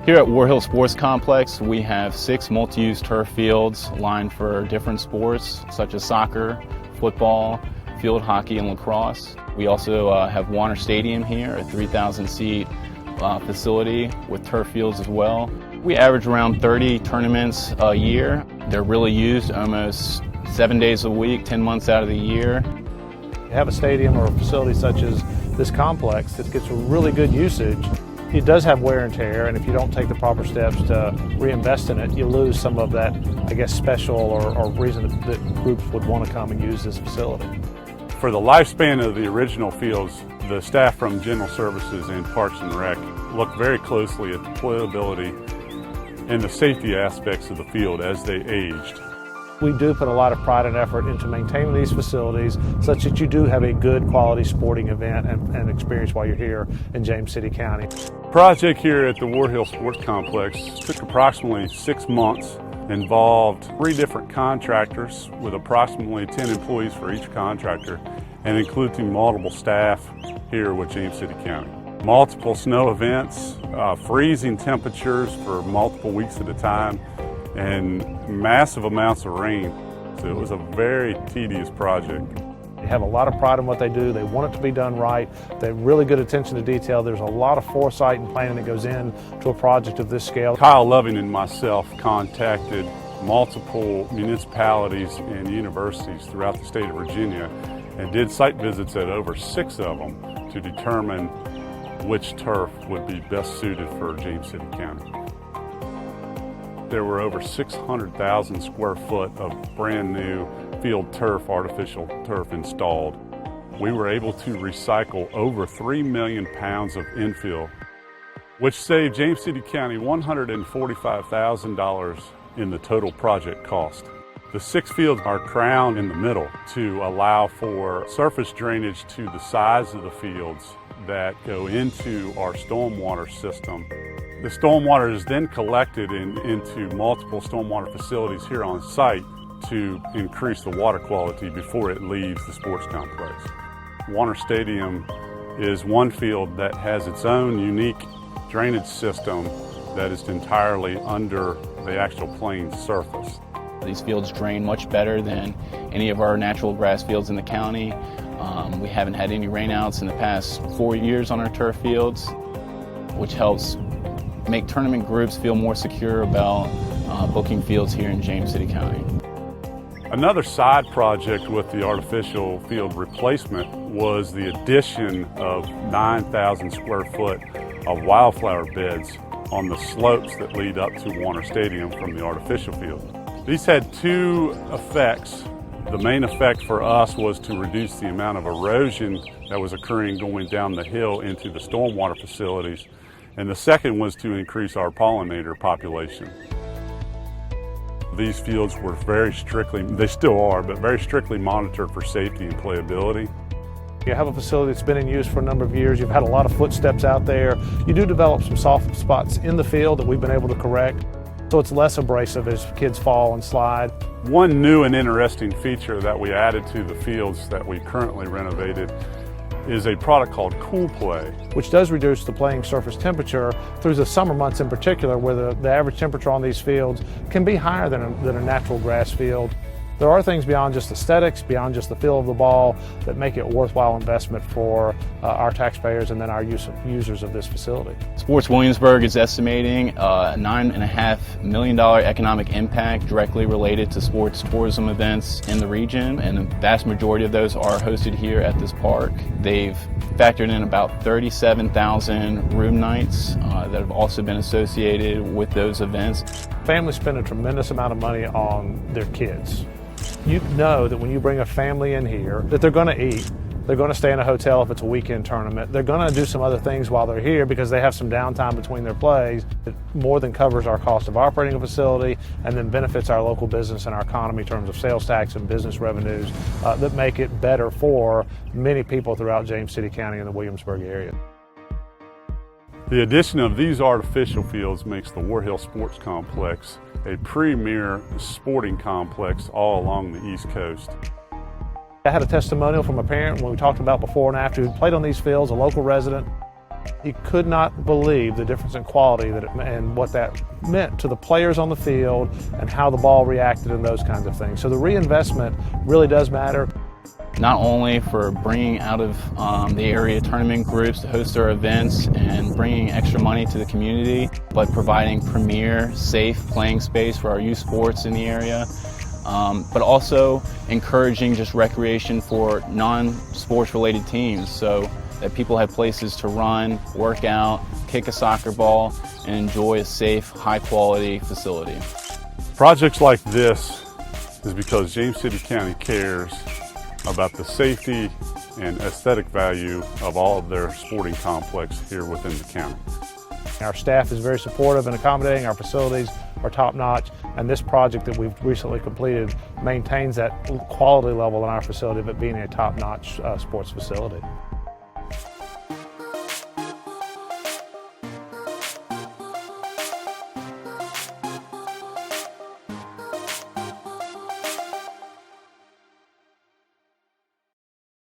Here at Warhill Sports Complex, we have 6 multi-use turf fields lined for different sports such as soccer, football, field hockey, and lacrosse. We also have Warner Stadium here, a 3,000-seat facility with turf fields as well. We average around 30 tournaments a year. They're really used almost 7 days a week, 10 months out of the year. You have a stadium or a facility such as this complex that gets really good usage. It does have wear and tear, and if you don't take the proper steps to reinvest in it, you lose some of that, I guess, special or reason that groups would want to come and use this facility. For the lifespan of the original fields, the staff from General Services and Parks and Rec looked very closely at the playability and the safety aspects of the field as they aged. We do put a lot of pride and effort into maintaining these facilities such that you do have a good quality sporting event and experience while you're here in James City County. The project here at the Warhill Sports Complex took approximately 6 months, involved 3 different contractors with approximately 10 employees for each contractor, and including multiple staff here with James City County. Multiple snow events, freezing temperatures for multiple weeks at a time, and massive amounts of rain. So it was a very tedious project. They have a lot of pride in what they do. They want it to be done right. They have really good attention to detail. There's a lot of foresight and planning that goes into a project of this scale. Kyle Loving and myself contacted multiple municipalities and universities throughout the state of Virginia and did site visits at over 6 of them to determine which turf would be best suited for James City County. There were over 600,000 square foot of brand new FieldTurf, artificial turf installed. We were able to recycle over 3 million pounds of infill, which saved James City County $145,000 in the total project cost. The 6 fields are crowned in the middle to allow for surface drainage to the sides of the fields that go into our stormwater system. The stormwater is then collected into multiple stormwater facilities here on site to increase the water quality before it leaves the sports complex. Warner Stadium is one field that has its own unique drainage system that is entirely under the actual playing surface. These fields drain much better than any of our natural grass fields in the county. We haven't had any rainouts in the past 4 years on our turf fields, which helps make tournament groups feel more secure about booking fields here in James City County. Another side project with the artificial field replacement was the addition of 9,000 square foot of wildflower beds on the slopes that lead up to Warner Stadium from the artificial field. These had 2 effects. The main effect for us was to reduce the amount of erosion that was occurring going down the hill into the stormwater facilities. And the second was to increase our pollinator population. These fields were very strictly, they still are, but very strictly monitored for safety and playability. You have a facility that's been in use for a number of years. You've had a lot of footsteps out there. You do develop some soft spots in the field that we've been able to correct, so it's less abrasive as kids fall and slide. One new and interesting feature that we added to the fields that we currently renovated is a product called Cool Play, which does reduce the playing surface temperature through the summer months in particular, where the average temperature on these fields can be higher than a natural grass field. There are things beyond just aesthetics, beyond just the feel of the ball, that make it a worthwhile investment for our taxpayers and then our users of this facility. Sports Williamsburg is estimating a $9.5 million economic impact directly related to sports tourism events in the region, and the vast majority of those are hosted here at this park. They've factored in about 37,000 room nights that have also been associated with those events. Families spend a tremendous amount of money on their kids. You know that when you bring a family in here, that they're going to eat, they're going to stay in a hotel if it's a weekend tournament, they're going to do some other things while they're here because they have some downtime between their plays. It more than covers our cost of operating a facility and then benefits our local business and our economy in terms of sales tax and business revenues that make it better for many people throughout James City County and the Williamsburg area. The addition of these artificial fields makes the Warhill Sports Complex a premier sporting complex all along the East Coast. I had a testimonial from a parent when we talked about before and after who played on these fields, a local resident. He could not believe the difference in quality and what that meant to the players on the field and how the ball reacted and those kinds of things. So the reinvestment really does matter. Not only for bringing out of the area tournament groups to host their events and bringing extra money to the community, but providing premier, safe playing space for our youth sports in the area, but also encouraging just recreation for non-sports related teams, so that people have places to run, work out, kick a soccer ball, and enjoy a safe, high-quality facility. Projects like this is because James City County cares about the safety and aesthetic value of all of their sporting complex here within the county. Our staff is very supportive and accommodating. Our facilities are top-notch, and this project that we've recently completed maintains that quality level in our facility of it being a top-notch sports facility.